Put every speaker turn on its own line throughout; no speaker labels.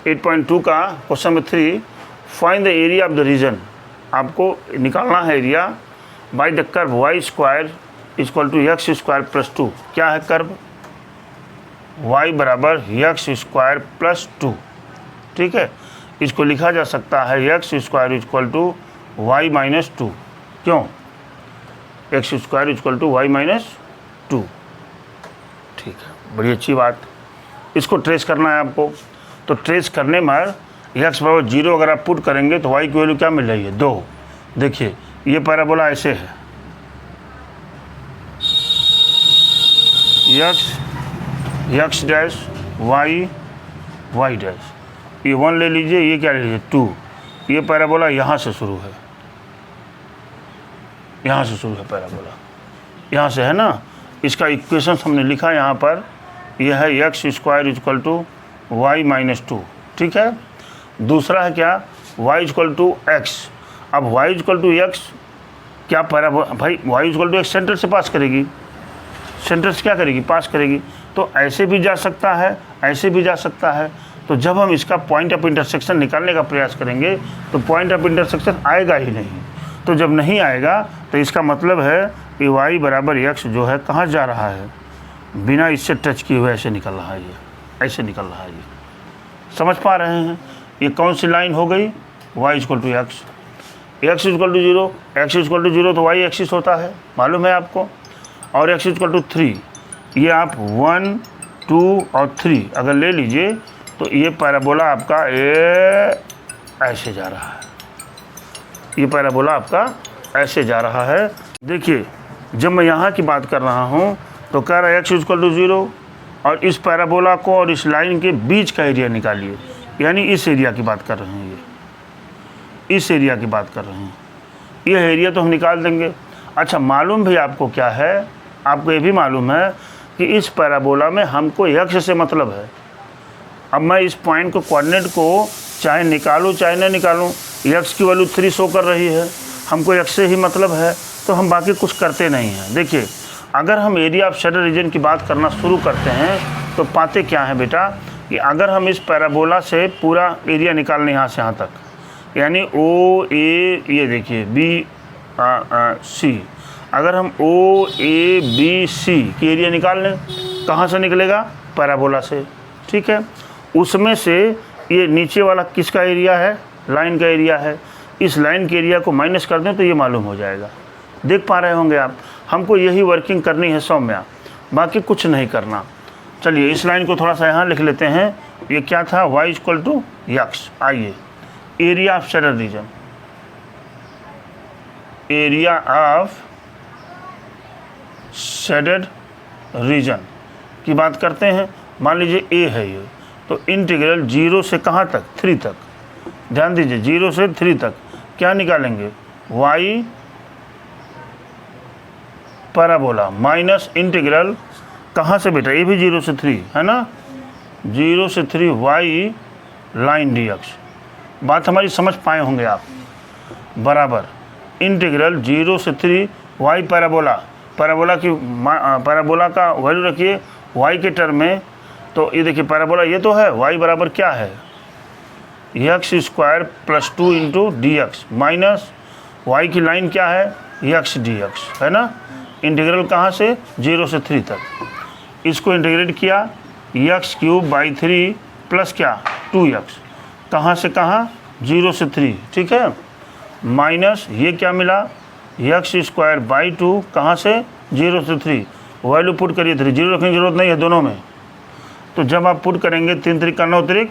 8.2 का question number 3, find the area of the region. आपको निकालना है area by the curve y square equal to x square plus 2। क्या है curve? y बराबर एक्स स्क्वायर प्लस 2। ठीक है, इसको लिखा जा सकता है x square equal to y minus 2। क्यों? X square equal to y minus 2। ठीक है, बड़ी अच्छी बात। इसको ट्रेस करना है आपको। तो ट्रेस करने में एक्स बराबर 0 अगर आप पुट करेंगे तो वाई की वैल्यू क्या मिल रही है? 2। देखिए ये पैराबोला ऐसे है, x dash y y dash, ये 1 ले लीजिए, ये क्या ले लीजिए 2। ये पैराबोला यहाँ से शुरू है, यहाँ से शुरू है पैराबोला, यहाँ से है ना। इसका इक्वेशन हमने लिखा यहाँ पर, यह है x square equal to y minus 2। ठीक है, दूसरा है क्या? Y equal to x. अब वाई इक्वल टू एक्स क्या पैराबोला? भाई y equal to x centre से पास करेगी, सेंटर से क्या करेगी? पास करेगी। तो ऐसे भी जा सकता है, ऐसे भी जा सकता है। तो जब हम इसका पॉइंट ऑफ इंटरसेक्शन निकालने का प्रयास करेंगे तो पॉइंट ऑफ इंटरसेक्शन आएगा ही नहीं। तो जब नहीं आएगा तो इसका मतलब है कि y बराबर एक्स जो है कहाँ जा रहा है? बिना इससे टच किए हुए ऐसे निकल रहा है, ये ऐसे निकल रहा है। ये समझ पा रहे हैं? ये कौन सी लाइन हो गई? y equal to x, x equal to 0, x equal to 0 तो y एक्सिस होता है, मालूम है आपको। और एक्स इक्वल टू 3, ये आप 1, 2 और 3 अगर ले लीजिए तो ये पैराबोला आपका ऐसे जा रहा है, ये पैराबोला आपका ऐसे जा रहा है। देखिए जब मैं यहाँ की बात कर रहा हूँ तो कह रहा है एक्स इक्वल टू 0 और इस पैराबोला को और इस लाइन के बीच का एरिया निकालिए, यानी इस एरिया की बात कर रहे हैं, ये इस एरिया की बात कर रहे हैं। यह एरिया तो हम निकाल देंगे। अच्छा, मालूम भी आपको क्या है? आपको ये भी मालूम है कि इस पैराबोला में हमको एक्स से मतलब है। अब मैं इस पॉइंट को, कोऑर्डिनेट को चाहे निकालूं चाहे न निकालूं, एक्स की वैल्यू 3 शो कर रही है, हमको एक्स से ही मतलब है, तो हम बाकी कुछ करते नहीं हैं। देखिए अगर हम एरिया ऑफ शेडेड रीजन की बात करना शुरू करते हैं तो पाते क्या है बेटा कि अगर हम इस पैराबोला से पूरा एरिया निकालने यहाँ से यहाँ तक, यानी ओ ए, ये देखिए बी सी, अगर हम ओ ए बी सी की एरिया निकाल लें, कहाँ से निकलेगा? पैराबोला से। ठीक है, उसमें से ये नीचे वाला किसका एरिया है? लाइन का एरिया है। इस लाइन के एरिया को माइनस कर दें तो ये मालूम हो जाएगा। देख पा रहे होंगे आप। हमको यही वर्किंग करनी है सौम्या, बाकी कुछ नहीं करना। चलिए इस लाइन को थोड़ा सा यहाँ लिख लेते हैं। ये क्या था? y equal to x. आइए area of shaded region, area of shaded region की बात करते हैं। मान लीजिए ए है ये, तो इंटीग्रल 0 से कहाँ तक? 3 तक। ध्यान दीजिए 0 से 3 तक क्या निकालेंगे? y पैराबोला माइनस इंटीग्रल कहाँ से बेटा? ये भी 0 से 3 है ना, 0 से 3 y लाइन dx। बात हमारी समझ पाए होंगे आप। बराबर इंटीग्रल 0 से 3 y पैराबोला, पैराबोला की पैराबोला का वैल्यू रखिए y के टर्म में। तो ये देखिए पैराबोला ये तो है, y बराबर क्या है? X square plus 2 into D x minus y की लाइन क्या है? एक्स डी एक्स, है ना। इंटीग्रल कहाँ से? 0 से 3 तक। इसको इंटीग्रेट किया एक्स क्यूब बाई 3 प्लस क्या? 2x। कहाँ से कहाँ? 0 से 3। ठीक है, माइनस ये क्या मिला? एक्स स्क्वायर बाई 2 कहाँ से? 0 से 3। वैल्यू पुट करिए 3, 0 रखने की जरूरत नहीं है दोनों में। तो जब आप पुट करेंगे 3 3 का 9 3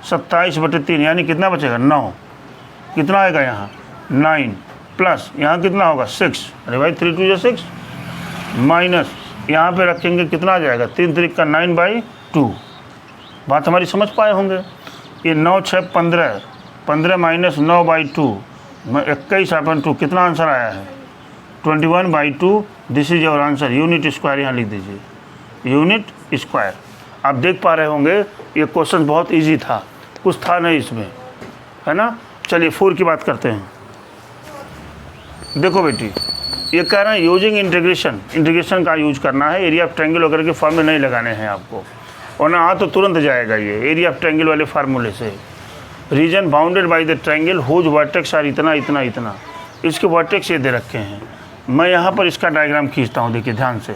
27/3, यानी कितना बचेगा? 9। कितना आएगा यहाँ? 9 प्लस यहाँ कितना होगा? 6। अरे भाई 3 2 6 माइनस यहाँ पे रखेंगे कितना आ जाएगा? 3 3 का 9/2। बात हमारी समझ पाए होंगे। ये 9 6 15, 15 माइनस 9/2 21/2। कितना आंसर आया है? 21/2। This is your answer. Unit square यहाँ लिख दीजिए, यूनिट स्क्वायर। आप देख पा रहे होंगे ये क्वेश्चन बहुत इजी था, कुछ था नहीं इसमें, है ना। चलिए 4 की बात करते हैं। देखो बेटी, ये कह रहे हैं यूजिंग इंटीग्रेशन, इंटीग्रेशन का यूज करना है। एरिया ऑफ ट्रायंगल वगैरह के फॉर्मूले नहीं लगाने हैं आपको। वरना आ तो तुरंत जाएगा ये एरिया ऑफ ट्रायंगल वाले फार्मूले से। Region bounded by the triangle whose vertex are इतना इतना इतना, इसके वर्टेक्स ये दे रखे हैं। मैं यहाँ पर इसका डायग्राम खींचता हूँ, देखिए ध्यान से।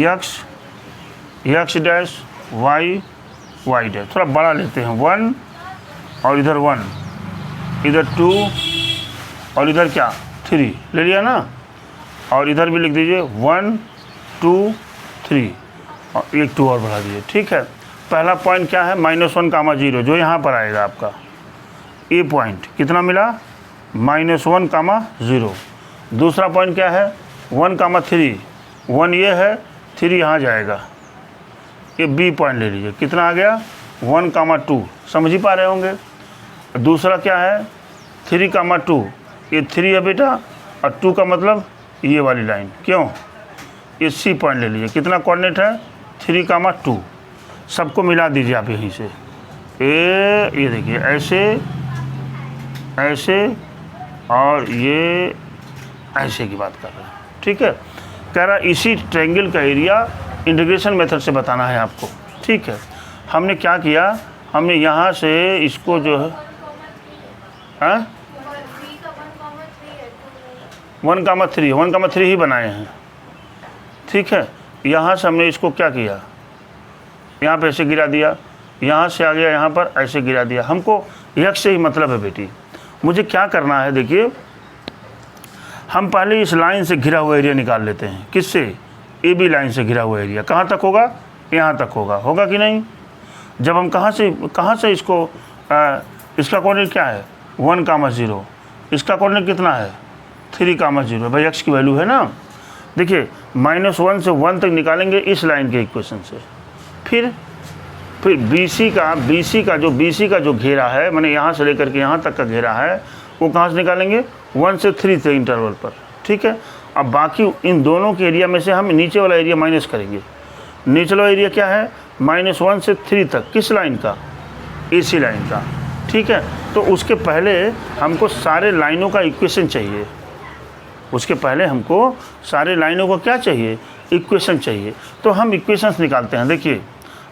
एक्स डैश वाई डैश, थोड़ा बड़ा लेते हैं, 1 और इधर 1, इधर 2 और इधर क्या 3 ले लिया ना, और इधर भी लिख दीजिए 1 2 3 और एक 2 और बढ़ा दीजिए। ठीक है, पहला पॉइंट क्या है, -1, 0 जो यहाँ पर आएगा आपका ए पॉइंट, कितना मिला -1, 0। दूसरा पॉइंट क्या है 1, 3, 1 ये है, 3 यहाँ जाएगा, ये बी पॉइंट ले लीजिए, कितना आ गया 1, 2, समझ ही पा रहे होंगे। दूसरा क्या है 3, 2, ये 3 है बेटा, और 2 का मतलब ये वाली लाइन, क्यों, ये सी पॉइंट ले लीजिए, कितना कोऑर्डिनेट है 3, 2, सबको मिला दीजिए आप यहीं से। ये देखिए ऐसे ऐसे और ये ऐसे की बात कर रहे हैं। ठीक है, कह रहा इसी ट्रायंगल का एरिया इंटीग्रेशन मेथड से बताना है आपको। ठीक है, हमने क्या किया, हमने यहाँ से इसको जो है 1, 3 ही बनाए हैं। ठीक है, यहाँ से हमने इसको क्या किया, यहाँ पे ऐसे गिरा दिया, यहाँ से आ गया यहाँ पर ऐसे गिरा दिया। हमको यक्ष से ही मतलब है बेटी, मुझे क्या करना है, देखिए हम पहले इस लाइन से घिरा हुआ एरिया निकाल लेते हैं। किससे, ए बी लाइन से घिरा हुआ एरिया कहाँ तक होगा, यहाँ तक होगा कि नहीं। जब हम कहाँ से इसको इसका कोऑर्डिनेट क्या है 1, 0, इसका कोऑर्डिनेट कितना है 3, 0, भाई एक्स की वैल्यू है ना। देखिए -1 से 1 तक निकालेंगे इस लाइन के इक्वेशन से, फिर BC का जो घेरा है, मैंने यहाँ से लेकर के यहाँ तक का घेरा है, वो कहाँ से निकालेंगे 1 से 3 थे इंटरवल पर। ठीक है, अब बाकी इन दोनों के एरिया में से हम नीचे वाला एरिया माइनस करेंगे। नीचे वाला एरिया क्या है -1 से 3 तक, किस लाइन का, AC लाइन का। ठीक है, तो उसके पहले हमको सारे लाइनों का इक्वेशन चाहिए, उसके पहले हमको सारे लाइनों को क्या चाहिए, इक्वेशन चाहिए। तो हम इक्वेशंस निकालते हैं। देखिए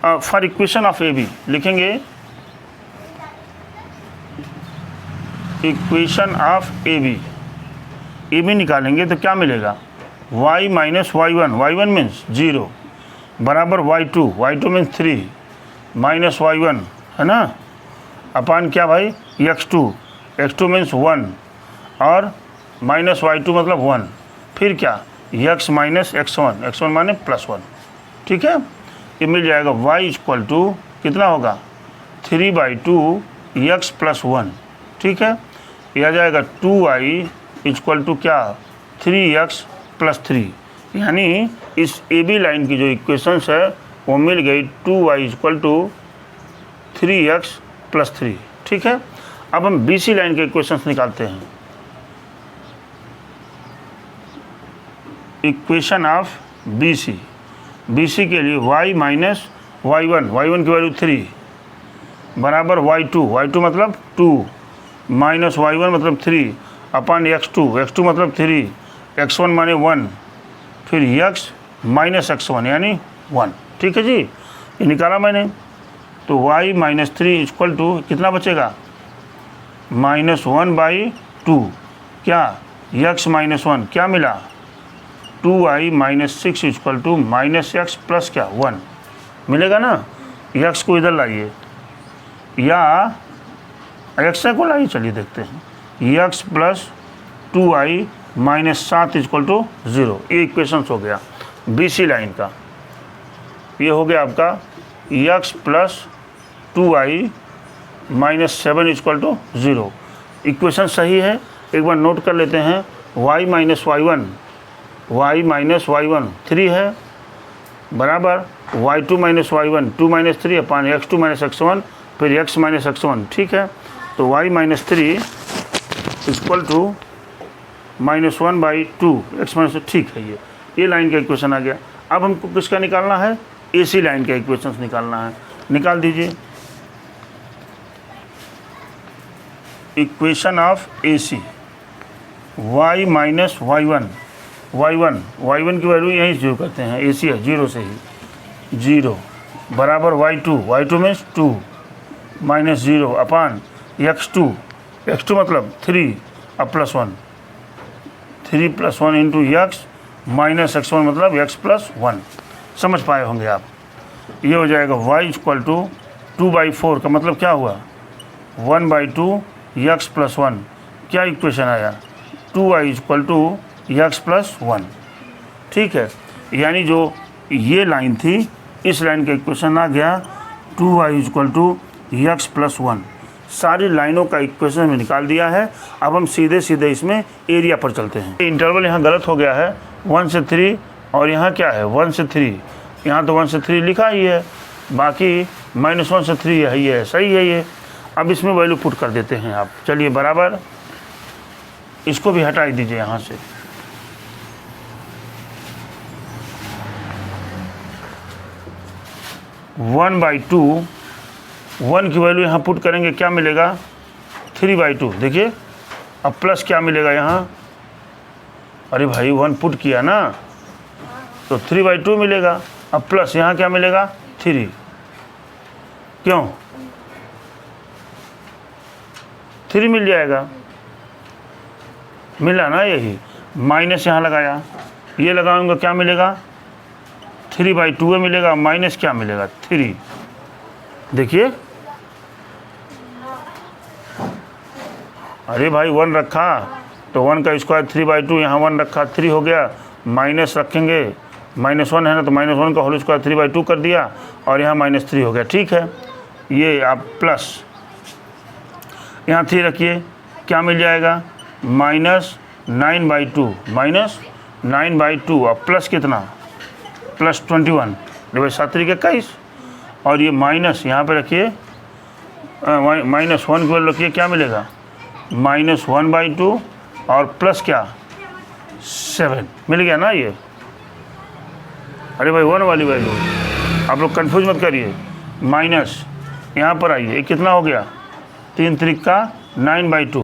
फॉर इक्वेशन ऑफ AB लिखेंगे, इक्वेशन ऑफ AB निकालेंगे तो क्या मिलेगा, y - y1 मीन्स 0 बराबर y2 मीन्स 3 माइनस y1 है ना, अपान क्या भाई x2 मीन्स 1 और माइनस y2 मतलब 1, फिर क्या x माइनस x1 माने +1। ठीक है, ये मिल जाएगा y = कितना होगा 3/2 x + 1। ठीक है, यह आ जाएगा 2y = क्या 3x + 3, यानी इस AB लाइन की जो इक्वेशंस है वो मिल गई 2y = 3x + 3। ठीक है, अब हम BC लाइन के इक्वेशंस निकालते हैं। इक्वेशन ऑफ BC के लिए y माइनस y1 की वैल्यू 3 बराबर y2 मतलब 2 माइनस y1 मतलब 3 अपान x2 मतलब 3, x1 माने 1, फिर x माइनस x1 यानी 1। ठीक है जी, ये निकाला मैंने। तो y - 3 = कितना बचेगा -1/2, क्या x - 1 क्या मिला 2y - 6 = -x प्लस क्या 1 मिलेगा ना। x को इधर लाइए या x को लाइए, चलिए देखते हैं, x + 2y - 7 = 0। ये इक्वेशंस हो गया BC लाइन का। ये हो गया आपका x + 2y - 7 = 0। इक्वेशन सही है, एक बार नोट कर लेते हैं। y - y1 3 है बराबर y2 - y1 2 - 3 अपान x2 - x1 फिर x - x1। ठीक है, तो y - 3 = -1/2 x - ठीक है, ये लाइन का इक्वेशन आ गया। अब हमको किसका निकालना है, AC लाइन का इक्वेशंस निकालना है। निकाल दीजिए equation of AC, y - y1 की वैल्यू यहीं से शुरू करते हैं, AC है 0 से ही 0 बराबर y2 मीन्स 2 माइनस 0 अपान x2 मतलब 3 अब +1 3 + 1 इंटू x माइनस x1 मतलब x + 1। समझ पाए होंगे आप। ये हो जाएगा y = 2/4 का मतलब क्या हुआ 1/2 x + 1। क्या इक्वेशन आया 2y = x + 1। ठीक है, यानी जो ये लाइन थी इस लाइन का इक्वेशन आ गया 2y = x + 1। सारी लाइनों का इक्वेशन में निकाल दिया है। अब हम सीधे सीधे इसमें एरिया पर चलते हैं। इंटरवल यहाँ गलत हो गया है 1 से 3 और यहाँ क्या है 1 से 3। यहाँ तो 1 से 3 लिखा ही है, बाकी -1 से 3 है, ये सही है ये। अब इसमें वैल्यू पुट कर देते हैं आप। चलिए बराबर, इसको भी हटा दीजिए यहाँ से। वन बाई टू, 1 की वैल्यू यहाँ पुट करेंगे, क्या मिलेगा 3/2। देखिए अब प्लस क्या मिलेगा यहाँ, अरे भाई 1 पुट किया ना तो 3/2 मिलेगा। अब प्लस यहाँ क्या मिलेगा 3, क्यों 3 मिल जाएगा, मिला ना। यही माइनस यहाँ लगाया, ये लगाऊंगा क्या मिलेगा 3/2 मिलेगा, माइनस क्या मिलेगा 3। देखिए अरे भाई 1 रखा तो 1 का स्क्वायर 3/2, यहाँ 1 रखा 3 हो गया, माइनस रखेंगे -1 है ना तो -1 का होल स्क्वायर 3/2 कर दिया और यहाँ -3 हो गया। ठीक है, ये आप प्लस यहाँ 3 रखिए, क्या मिल जाएगा -9/2 और प्लस कितना +21 7 × 21 और ये माइनस यहाँ पे रखिए -1 की वैल्यू रखिए, क्या मिलेगा -1/2 और प्लस क्या 7 मिल गया ना ये। अरे भाई 1 वाली वैल्यू, आप लोग कंफ्यूज मत करिए। माइनस यहाँ पर आइए, कितना हो गया 3 × 3 = 9/2।